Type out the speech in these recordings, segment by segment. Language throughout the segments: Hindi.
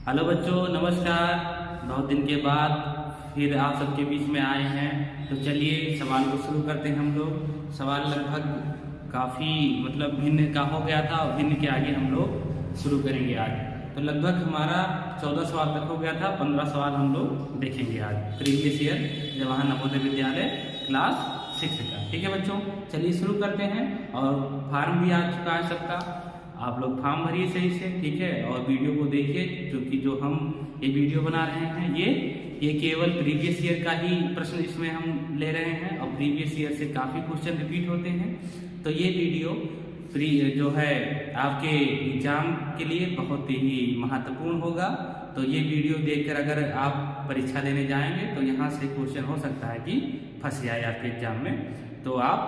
हेलो बच्चों, नमस्कार। बहुत दिन के बाद फिर आप सबके बीच में आए हैं, तो चलिए सवाल को शुरू करते हैं। हम लोग सवाल लगभग काफ़ी भिन्न का हो गया था और भिन्न के आगे हम लोग शुरू करेंगे आज। तो लगभग हमारा 14 सवाल तक हो गया था, 15 सवाल हम लोग देखेंगे आज previous year Jawahar Navodaya Vidyalaya class 6 का। ठीक है बच्चों, चलिए शुरू करते हैं। और फार्म भी आ चुका है सबका, आप लोग फॉर्म भरिए सही से, ठीक है। और वीडियो को देखिए, क्योंकि जो हम ये वीडियो बना रहे हैं ये केवल प्रीवियस ईयर का ही प्रश्न इसमें हम ले रहे हैं और प्रीवियस ईयर से काफ़ी क्वेश्चन रिपीट होते हैं। तो ये वीडियो जो है आपके एग्जाम के लिए बहुत ही महत्वपूर्ण होगा। तो ये वीडियो देखकर अगर आप परीक्षा देने जाएंगे तो यहाँ से क्वेश्चन हो सकता है कि फंस जाए आपके एग्जाम में, तो आप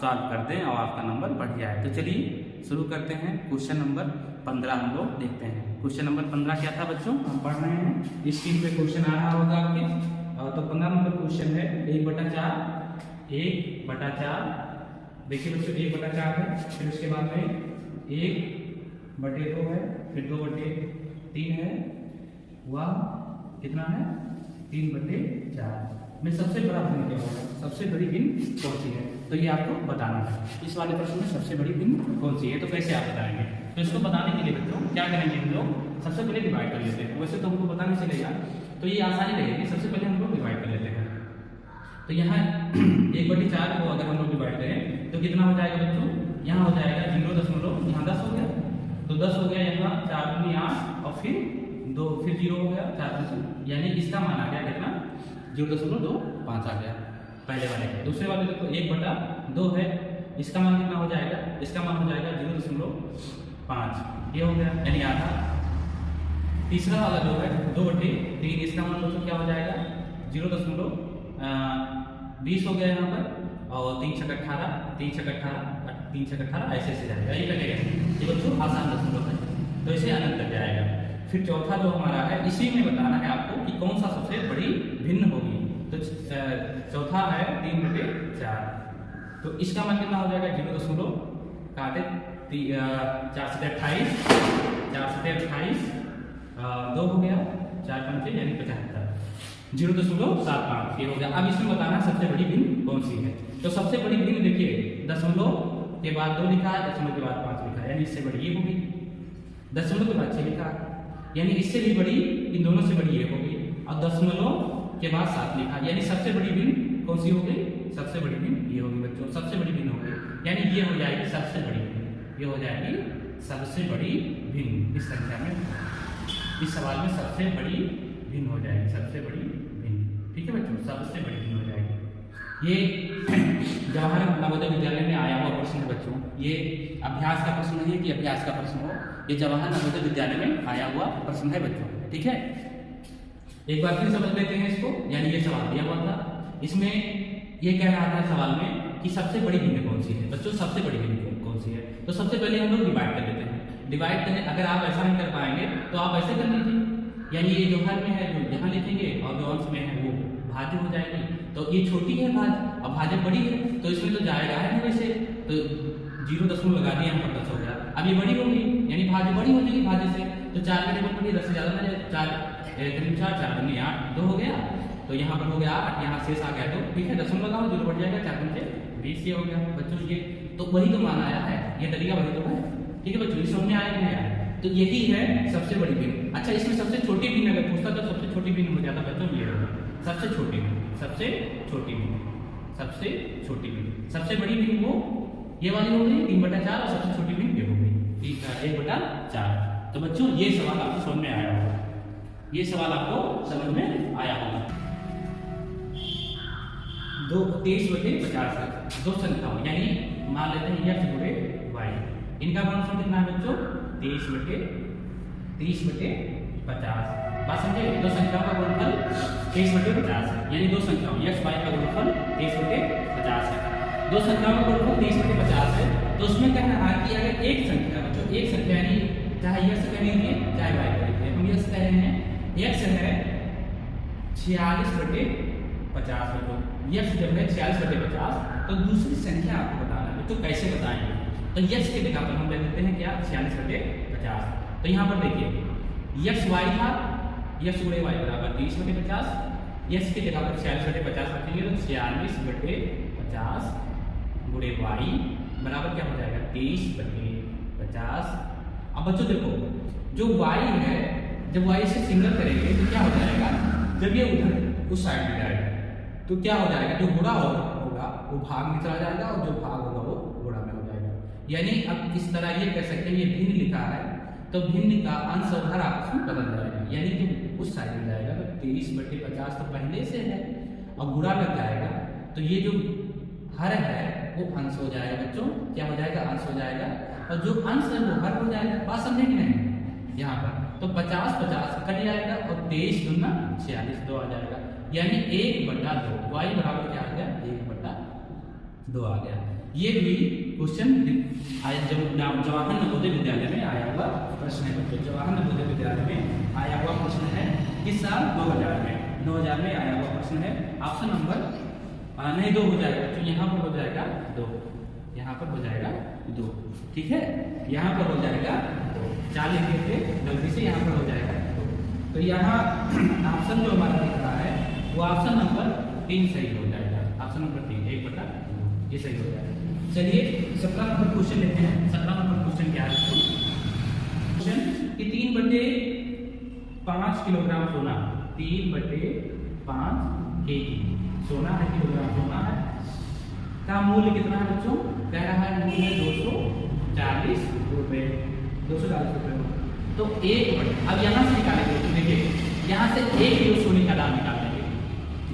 सॉल्व कर दें और आपका नंबर बढ़ जाए। तो चलिए शुरू करते हैं। क्वेश्चन नंबर 15 हम लोग देखते हैं। क्वेश्चन नंबर 15 क्या था बच्चों, हम पढ़ रहे हैं, इस स्क्रीन पे क्वेश्चन आ रहा होगा आपके। तो 15 नंबर क्वेश्चन है 1/4। देखिए बच्चों 1/4 है, फिर उसके बाद में 1/2 है, फिर 2/3 है, वह कितना है 3/4 में सबसे बड़ा भिन्न क्या होगा, सबसे बड़ी भिन्न कौन सी है, तो ये आपको बताना है। इस वाले प्रश्न में सबसे बड़ी भिन्न कौन सी है, तो कैसे आप बताएंगे। तो इसको बताने के लिए बच्चों क्या करेंगे, हम लोग सबसे पहले डिवाइड कर लेते हैं। वैसे तो हमको पता नहीं चलेगा, तो ये आसानी रहेगी। सबसे पहले हम लोग डिवाइड कर लेते हैं। तो यहाँ 1/4 को अगर हम लोग डिवाइड करें तो कितना हो जाएगा बच्चों, यहाँ हो जाएगा 0, यहाँ 10 हो गया, तो 10 हो गया, यहाँ 4 दूनी 8 और फिर 2, फिर 0 हो गया, 4, यानी इसका मान आ गया कितना 0.25 आ गया पहले वाले का। दूसरे वाले देखो 1/2 है, इसका मान कितना हो जाएगा, इसका मान हो जाएगा 0.5, ये हो गया यानी आधा। तीसरा वाला जो है 2/3, इसका मान दोस्तों क्या हो जाएगा 0.20 हो गया यहाँ पर, और 3 × 18, 3 × 18, 3 × 18 ऐसे जाएगा, ये कटेगा। ये बच्चों आसान दशमलव है, तो इसे अनंत तक जाएगा। फिर चौथा जो हमारा है, इसी में बताना है आपको कि कौन सा सबसे बड़ी भिन्न होगी। तो चौथा है 3/4, तो इसका मान कितना हो जाएगा 0. काटे 4 से 28, 2 हो गया, 4 5 यानी 75, 0.75 ये हो गया। अब इसमें बताना सबसे बड़ी भिन्न कौन सी है। तो सबसे बड़ी भिन्न देखिए, दशमलव के बाद 2 लिखा है, दशमलव के बाद 5 लिखा है, यानी इससे बड़ी ये होगी। दशमलव के बाद 6 लिखा है, यानी इससे भी बड़ी, इन दोनों से बड़ी ये होगी। और दशमलव के बाद 7 लिखा, यानी सबसे बड़ी भिन्न कौन सी हो गई, सबसे बड़ी भिन्न ये होगी बच्चों, सबसे बड़ी भिन्न हो गई, यानी ये हो जाएगी सबसे बड़ी भिन्न, ये हो जाएगी सबसे बड़ी भिन्न। इस संख्या में, इस सवाल में सबसे बड़ी भिन्न हो जाएगी, सबसे बड़ी भिन्न। ठीक है बच्चों, सबसे बड़ी भिन्न हो जाएगी। ये जवाहर नवोदय विद्यालय में आया हुआ प्रश्न है बच्चों, ये अभ्यास का प्रश्न नहीं है कि अभ्यास का प्रश्न हो, ये जवाहर नवोदय विद्यालय में आया हुआ प्रश्न है बच्चों। ठीक है, एक बार फिर समझ लेते हैं इसको। यानी ये सवाल दिया हुआ था, इसमें ये कह रहा था सवाल में कि सबसे बड़ी भिन्न कौन सी है बच्चों, सबसे बड़ी भिन्न कौन सी है। तो सबसे पहले हम लोग डिवाइड कर लेते हैं। डिवाइड करने, अगर आप ऐसा नहीं कर पाएंगे तो आप ऐसे कर लीजिए, यानी ये जो हर में है जो यहाँ लिखेंगे और जो अंश में है वो भाज्य हो जाएगी। तो ये छोटी है भाज्य, अब भाज्य बड़ी है तो इसमें तो जाएगा है ना, वैसे तो 0 लगा दिया, यहाँ पर 10 हो गया। अब ये बड़ी होगी यानी भाज्य बड़ी हो जाएगी भाज्य से, तो 4 के टेबल पर 10 से ज़्यादा ना जाए, 4 3 4 4 दूनी 8, 2 हो गया, तो यहाँ पर हो गया 8, यहाँ शेष आ गया 2। ठीक है, दशमलव लगाओ, 0 बढ़ जाएगा, 4 5 20, ये हो गया बच्चों। ये तो वही तो मान आया है, ये तरीका वही तो है। ठीक है बच्चों, ये समझ में आया कि नहीं आया, तो यही है सबसे बड़ी भिन्न। अच्छा, इसमें सबसे छोटी भिन्न अगर पूछता तो सबसे छोटी भिन्न हो जाता बच्चों, ये होगा सबसे छोटी भिन्न, सबसे छोटी भिन्न, सबसे छोटी भिन्न। सबसे बड़ी भिन्न वो ये वाली हो गई 3/4 और सबसे छोटी भिन्न ये हो गई 1/4। तो बच्चों ये सवाल आपको समझ में आया होगा, ये सवाल आपको समझ में आया होगा। 23/50 है, दो संख्याओं, यानी मान लेते हैं x गुणे y, इनका गुणनफल कितना है बच्चों 30/50। बात समझे, दो संख्याओं का गुणनफल 23/50 है, यानी दो संख्याओं x y का गुणनफल 23/50 है। दो संख्याओं का गुणनफल 23/50 है, तो उसमें कहना है कि अगर एक संख्या बच्चों, एक संख्या यानी चाहे x कह लीजिए चाहे y कह लीजिए, हम x कह रहे हैं, x है 46/50 बच्चों, x जब है 46/50, तो दूसरी संख्या आपको बताना है, तो कैसे बताएंगे। तो x के जगह पर हम ले लेते हैं क्या 46/50। तो यहाँ पर देखिए यक्स वाई था, यक्स गुणे वाई बराबर 30/50, यक्स की जगह पर 46/50 रखेंगे तो 46/50 गुणे वाई बराबर क्या हो जाएगा 23/50। अब बच्चों देखो जो y है, जब y से सिंगल करेंगे तो क्या हो जाएगा, जब ये उधर उस साइड में जाएगा तो क्या हो जाएगा, जो गुणा होगा वो भाग में चला जाएगा और जो भाग होगा वो गुणा में हो जाएगा। यानी अब इस तरह ये कह सकते हैं ये भिन्न लिखा है तो भिन्न का अंश और हर आपस में बदल जाएगा, यानी जो उस साइड में जाएगा तो 23/50 तो पहले से है और गुणा लग जाएगा तो ये जो हर है वो अंश हो जाएगा बच्चों, क्या हो जाएगा अंश हो जाएगा, और जो अंश है वो हर हो जाएगा। बात समझे कि नहीं, यहाँ पर तो 50/50 कट जाएगा और 23 दूना 46 2 आ जाएगा, यानी 1/2 y बराबर क्या आ गया 1/2 आ गया। ये भी क्वेश्चन जवाहर नवोदय विद्यालय में आया हुआ प्रश्न है बच्चों, जवाहर नवोदय विद्यालय में आया हुआ प्रश्न है किस साल 2000 में आया हुआ प्रश्न है। ऑप्शन नंबर नहीं 2 हो जाएगा बच्चों, यहाँ पर हो जाएगा 2, यहाँ पर हो जाएगा 2, ठीक है, यहाँ पर हो जाएगा 2, 40 लिखे थे गलती से, यहाँ पर हो जाएगा 2। तो यहाँ ऑप्शन जो हमारा दिख रहा है वो ऑप्शन नंबर 3 सही हो जाएगा, ऑप्शन नंबर 3 1/2 ये सही हो जाएगा। चलिए 17 नंबर क्वेश्चन लेते हैं। 17 नंबर क्वेश्चन क्या है क्वेश्चन कि 3/5 किलोग्राम सोना, 3/5 केजी सोना है, किलोग्राम सोना है का मूल्य कितना है बच्चों, कह रहा है मूल्य 240 रुपए, 240 रुपए। तो अब यहाँ से निकालेंगे, देखिए यहाँ से 1 किलो सोने का दाम निकालेंगे,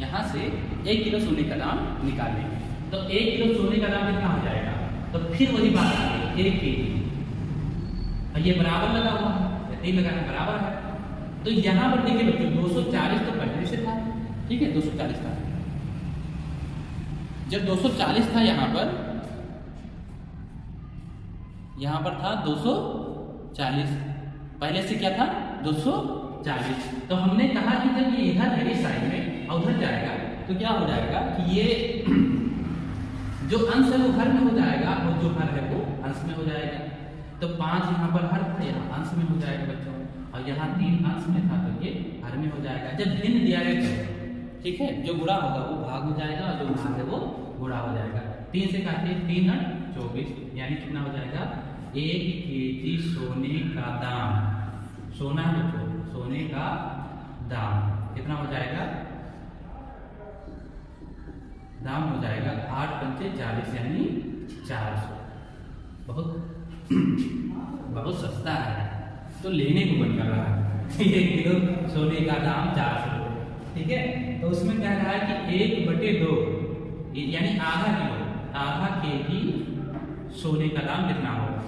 यहाँ से 1 किलो सोने का दाम निकालेंगे तो 1 किलो सोने का दाम कितना हो जाएगा, तो फिर वही बात आ गई 1 केजी, और ये बराबर लगा हुआ है, 3 लगाना बराबर है। तो यहाँ पर देखिए बच्चों 240 तो पहले से था, ठीक है 240 था, जब 240 था यहाँ पर था 240, पहले से क्या था 240। तो हमने कहा कि जब ये इधर है इस साइड में और उधर जाएगा तो क्या हो जाएगा कि ये जो अंश है वो हर में हो जाएगा और जो हर है वो अंश में हो जाएगा। तो 5 यहाँ पर हर था, यहाँ अंश में हो जाएगा बच्चों, और यहाँ 3 अंश में था तो ये हर में हो जाएगा। जब भिन्न दिया गया ठीक है, जो गुणा होगा वो भाग हो जाएगा और जो भाग है वो गुणा हो जाएगा। 3 से काटिए 3 8 24, यानी कितना हो जाएगा 1 केजी सोने का दाम, सोना है बच्चों, सोने का दाम कितना हो जाएगा, दाम हो जाएगा 8 पंचे 40 यानी 400। बहुत सस्ता है तो लेने को मन कर रहा है 1 किलो सोने का दाम 400 रुपये, ठीक है। तो उसमें कह रहा है कि 1/2 यानी आधा केजी सोने का दाम कितना होगा,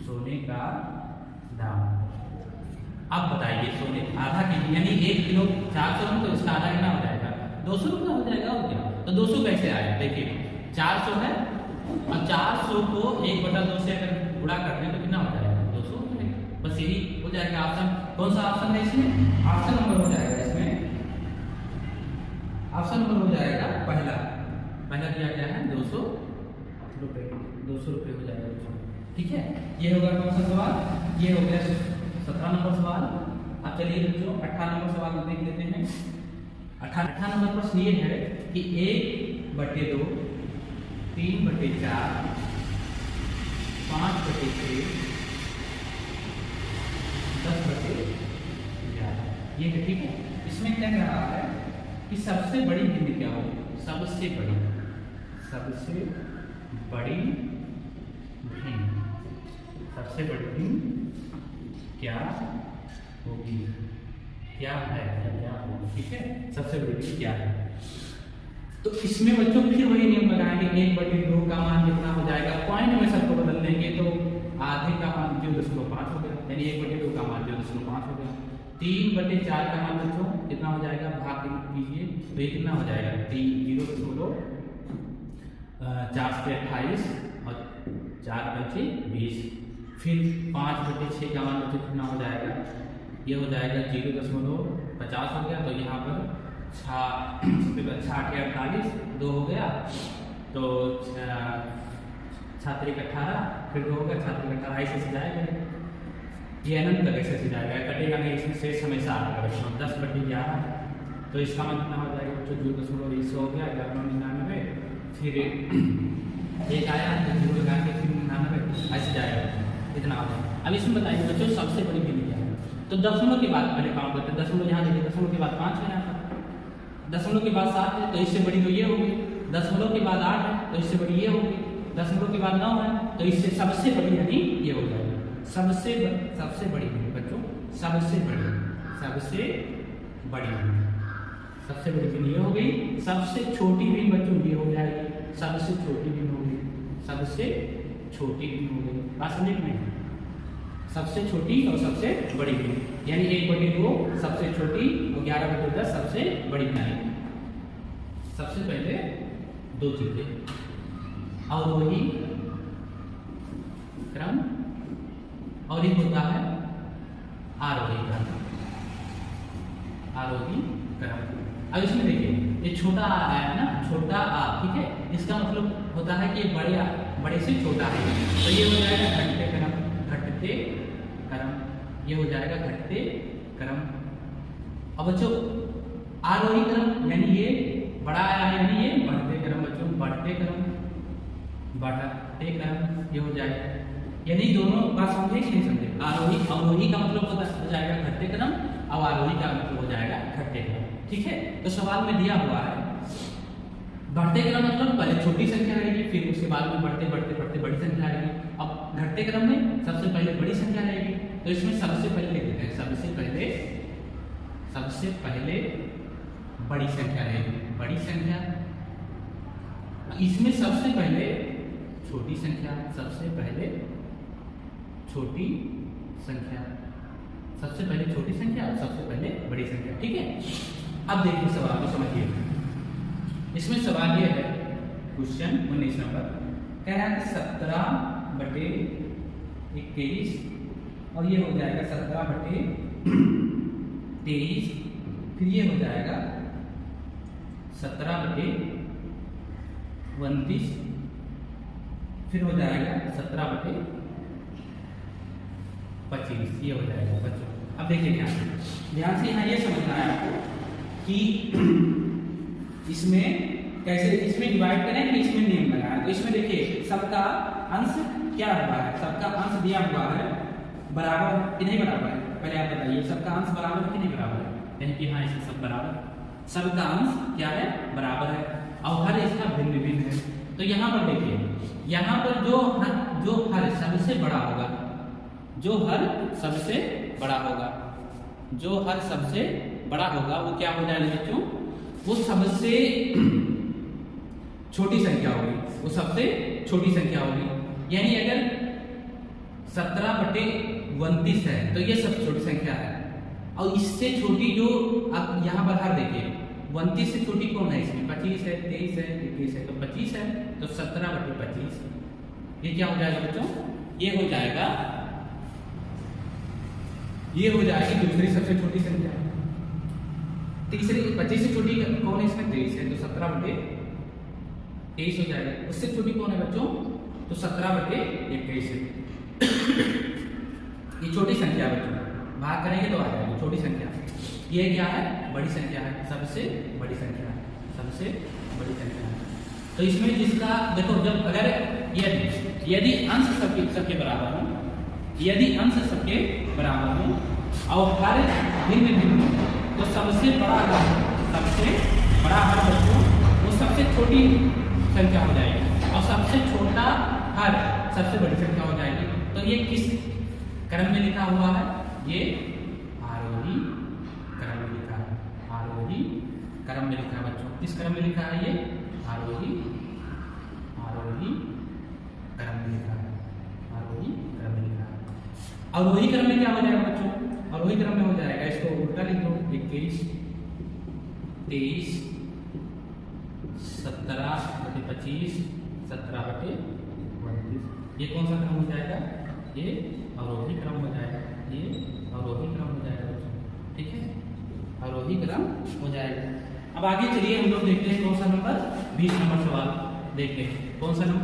सोने का दाम। अब बताइए सोने आधा केजी यानी 1 किलो 400 में तो इसका आधा कितना हो जाएगा 200 रुपये हो जाएगा, और क्या। तो 200 कैसे आया, देखिए 400 है और 400 को 1/2 से अगर गुणा करते हैं तो कितना हो जाएगा 200 हो जाएगा, बस यही हो जाएगा। ऑप्शन कौन सा ऑप्शन है इसमें, ऑप्शन नंबर हो जाएगा इसमें, ऑप्शन नंबर हो जाएगा पहला दिया गया है 200 रुपये, 200 रुपये हो जाएगा, ठीक है। ये होगा कौन सा सवाल, ये हो गया 17 नंबर सवाल। अब चलिए बच्चों 18 नंबर सवाल देख लेते हैं। 18 नंबर प्रश्न ये है कि 1/2 3/4 5/6 10/11 ये है, ठीक है। इसमें क्या कह रहा है कि सबसे बड़ी भिन्न क्या होगी, सबसे बड़ी भिन्न क्या होगी, क्या है क्या होगी, ठीक है। सबसे बड़ी भिन्न क्या है, तो इसमें बच्चों फिर वही नियम लगाएंगे 1/2 का मान कितना हो जाएगा, पॉइंट में सबको बदल देंगे तो आधे का मान 0.5 हो गया, यानी 1/2 का मान 0.5 हो गया। 3/4 का मान बच्चों कितना हो जाएगा, भाग कीजिए तो ये कितना हो जाएगा 0.4 से 28 और 4 पंचे 20। फिर 5/6 का मान बच्चों कितना हो जाएगा, ये हो जाएगा 0.50 हो गया, तो यहाँ पर 6×8 = 2 हो गया, तो 6×3 = 18, फिर 2 हो गया, 6×3 = 18 से जाएगा ये अनंत तक ऐसे से जाएगा, कटेगा नहीं, इसमें शेष हमेशा आएगा बच्चों। 10/11 तो इसका मतलब कितना हो जाएगा बच्चों, 0.1 हो गया, 1199, फिर एक आया तो 0 लगा के फिर 99 ऐसे जाएगा, इतना हो जाएगा। अब इसमें बताइए बच्चों सबसे बड़ी गिनती क्या है। तो दशमलव के बाद पहले काउंट करते हैं, दशमलव यहाँ देखिए, दशमलव के बाद 5 है यहाँ पर, दशमलव के बाद 7 है तो इससे बड़ी तो ये होगी, दशमलव के बाद 8 है तो इससे बड़ी ये होगी, दशमलव के बाद 9 है तो इससे सबसे बड़ी यानी ये हो जाएगी। सबसे बड़ी बच्चों, सबसे बड़ी भिन्न ये हो गई, सबसे छोटी भिन्न बच्चों ये हो जाएगी, सबसे छोटी भिन्न हो गई, सबसे छोटी भिन्न हो गई, बात समझे कि नहीं। सबसे छोटी और सबसे बड़ी भिन्न, यानी 1/2 सबसे छोटी और 11/10 सबसे बड़ी बनाएगी। सबसे पहले दो चीजें, अवरोही क्रम और एक होता है आरोही क्रम। आरोही क्रम, अब इसमें देखिए ये छोटा आ है ना, छोटा आ, ठीक है, इसका मतलब होता है कि बड़े से छोटा है, तो ये हो जाएगा घटते क्रम, घटते क्रम, ये हो जाएगा घटते क्रम। अब बच्चों आरोही क्रम यानी ये बड़ा आया है, यानी ये बढ़ते क्रम बच्चों, बढ़ते क्रम, ये हो जाएगा। यानी दोनों बात समझे कि नहीं समझे। अवरोही का मतलब हो जाएगा घटते क्रम और आरोही का मतलब हो जाएगा घटते क्रम, ठीक है। तो सवाल में दिया हुआ है बढ़ते क्रम मतलब पहले छोटी संख्या रहेगी, फिर उसके बाद में बढ़ते बड़ी संख्या आएगी। अब घटते क्रम में सबसे पहले बड़ी संख्या रहेगी, तो इसमें सबसे पहले लिख देते हैं, सबसे पहले बड़ी संख्या रहेगी, बड़ी संख्या, इसमें सबसे पहले छोटी संख्या, सबसे पहले छोटी संख्या और सबसे पहले बड़ी संख्या, ठीक है। अब देखिए सवाल को समझिए, इसमें सवाल ये है, क्वेश्चन 19 नंबर कह रहा है कि 17/21 और ये हो जाएगा 17/23, फिर ये हो जाएगा 17/29, फिर हो जाएगा 17/25, ये हो जाएगा बच्चों। अब देखिए ध्यान से यहाँ ये समझना है आपको कि इसमें कैसे इसमें डिवाइड करें कि इसमें नियम लगाएं। तो इसमें देखिए सबका अंश क्या हुआ है, सबका अंश दिया हुआ है बराबर कि नहीं बराबर है, पहले आप बताइए सबका अंश बराबर कि नहीं बराबर है, यानी कि हाँ इसका सब बराबर, सबका अंश क्या है बराबर है और हर इसका भिन्न भिन्न है। तो यहाँ पर देखिए, यहाँ पर जो हर सबसे बड़ा होगा, जो हर सबसे बड़ा होगा वो क्या हो जाएगा बच्चों, वो सबसे छोटी संख्या होगी, वो सबसे छोटी संख्या होगी। यानी अगर 17/29 है तो ये सबसे छोटी संख्या है, और इससे छोटी जो आप यहाँ पर हर देखिए 29 से छोटी कौन है, इसमें 25 है, 23 है, 21 है, तो 25 है, तो 17/25 ये क्या हो जाएगा बच्चों, ये हो जाएगी दूसरी सबसे छोटी संख्या। तीसरी 25 से छोटी कौन है इसमें, 23 है, तो 17/23 हो जाएगा। उससे छोटी कौन है बच्चों, तो 17/21 है। ये छोटी संख्या बच्चों, भाग करेंगे तो आ जाएगी छोटी संख्या। ये क्या है, बड़ी संख्या है, सबसे बड़ी संख्या है। तो इसमें जिसका देखो, जब अगर यदि अंश सबके बराबर हो, और हर भिन्न हो, तो सबसे बड़ा हर बच्चों वो सबसे छोटी संख्या हो जाएगी, और सबसे छोटा हर सबसे बड़ी संख्या हो जाएगी। तो ये किस क्रम में लिखा हुआ है, ये आरोही क्रम में लिखा है, बच्चों। किस क्रम में लिखा है, ये आरोही क्रम में लिखा है, अवरोही क्रम में क्या हो जाएगा बच्चों, अवरोही क्रम में हो जाएगा, इसको उल्टा लिख दो, 21, 23, 17/25, 17/29, ये कौन सा क्रम हो जाएगा, ये अवरोही क्रम हो जाएगा, बच्चों, ठीक है, अवरोही क्रम हो जाएगा। अब आगे चलिए हम लोग देखते हैं कौन सा नंबर, 20 नंबर सवाल देखते हैं, कौन सा नंबर।